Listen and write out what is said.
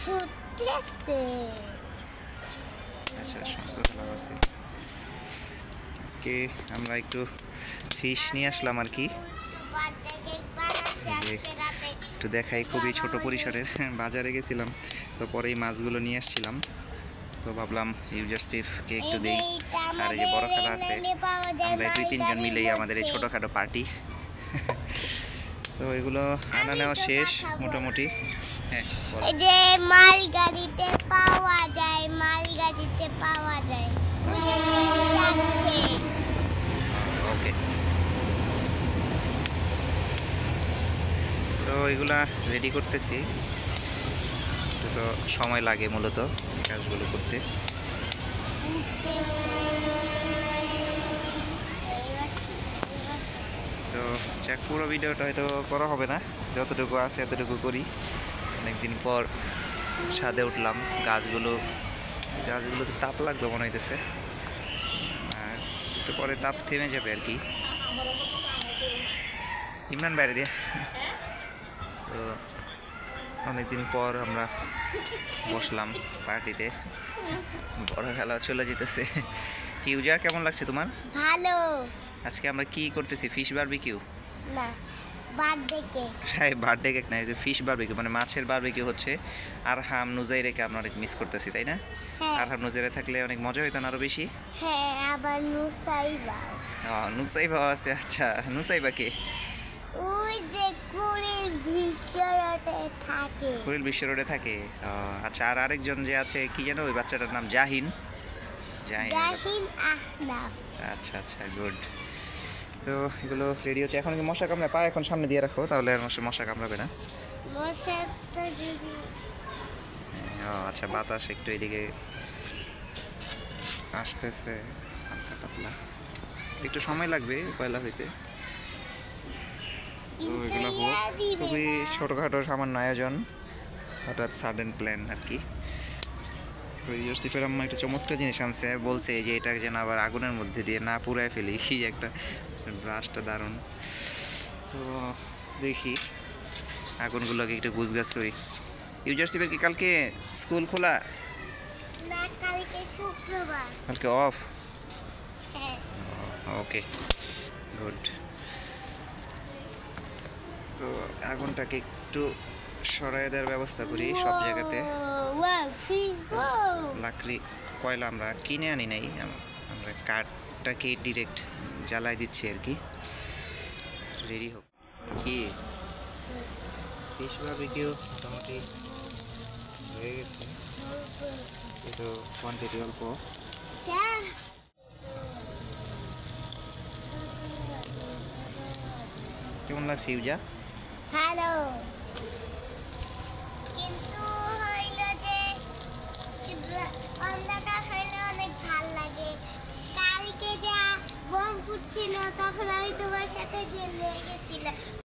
ফুটতেছে। আচ্ছা সমস্যা ভালো আছে। আজকে আমরা একটু ফিশ নিয়ে আসলাম আর কি। একটু দেখাই, খুবই ছোট পরিসরের বাজারে গেছিলাম, তো পরে এই মাছগুলো নিয়ে আসছিলাম, তো ভাবলাম ইউজারসিফকে একটু দেই। আর এই যে বড় খালা আছে, আমরা 2-3 জন মিলেই আমাদের এই ছোটোখাটো পার্টি। তো এগুলো আনা নেওয়া শেষ মোটামুটি। হ্যাঁ এই যে মালগাড়িতে পাওয়া যায়, মালগাড়িতে পাওয়া যায়। যাচ্ছে। ওকে, তো এগুলা রেডি করতেছি, তো সময় লাগে মূলত কাজগুলো করতে। তো যাক, পুরো ভিডিওটা হয়তো করা হবে না, যতটুকু আছে এতটুকু করি। অনেকদিন পর ছাদে উঠলাম, গাছগুলোতে তাপ লাগবে মনে হইতেছে, আর একটু পরে তাপ থেমে যাবে আর কি। ইমরান বাইরে দিয়ে। তো অনেকদিন পর আমরা বসলাম পার্টিতে, বড় খেলা চলে যেতেছে। কিউজা, কেমন লাগছে তোমার? ভালো। আজকে আমরা কি করতেছি? ফিশ বারবিকিউ না, বার্থডে কেক। হ্যাঁ, বার্থডে কেক না, ফিশ বারবিকিউ, মানে মাছের বারবিকিউ হচ্ছে। আর হাম নুজাইরেকে আমরা অনেক মিস করতেছি, তাই না? হ্যাঁ। আর হাম নুজাইরে থাকলে অনেক মজা হইতো না আরো বেশি। হ্যাঁ, আবার নুসাইবা। নুসাইবা আছে। আচ্ছা, নুসাইবা কে? ওই যে কুড়ির ভিতরে থাকে। কুড়িল বিশ্ব রোডে থাকে। আচ্ছা, আর আরেকজন যে আছে কি যেন, ওই বাচ্চাটার নাম জাহিন। জাহিন আহনাফ। আচ্ছা আচ্ছা, গুড। তো এগুলো রেডি হচ্ছে। এখন কি মশা কামড়ায়? পা এখন সামনে দিয়ে রাখো, তাহলে আর মশা কামড়াবে না। মশা তো দিদি। আচ্ছা, বাতাস একটু এদিকে আসতেছে হালকা পাতলা, একটু সময় লাগবে পয়লা হইতে। তো এগুলো হোক, খুবই ছোটোখাটো সামান্য আয়োজন, হঠাৎ সাডেন প্ল্যান আর কি। তো ইউসিফের আম্মা একটা চমৎকার জিনিস আনছে, বলছে যে এটা যেন আবার আগুনের মধ্যে দিয়ে না পুড়ায় ফেলি, কি একটা ব্রাশটা দারুণ। তো দেখি আগুনগুলোকে একটু গুছগাছ করি। ইউজারশিপের কি কালকে স্কুল খোলা? না, কালকে শুক্রবার। কালকে অফ? হ্যাঁ। ওকে, গুড। তো আগুনটাকে একটু সরাই দেওয়ার ব্যবস্থা করি সব জায়গাতে। লাকড়ি কয়লা আমরা কিনে আনি নাই, আমরা কাঠটাকে ডিরেক্ট জ্বালাই দিচ্ছি আর কি। রেডি হোক। কি ফিশ বারবিকিউ মোটামুটি হয়ে গেছে, কিন্তু কোয়ান্টিটি অল্প। কেমন লাগছে ইউজা? হ্যালো। কিন্তু হইল যে অন্ধকার হইলে অনেক ভাল লাগে। কালকে যা বোম ফুটছিল তখন আমি তোমার সাথে জেলে গেছিলাম।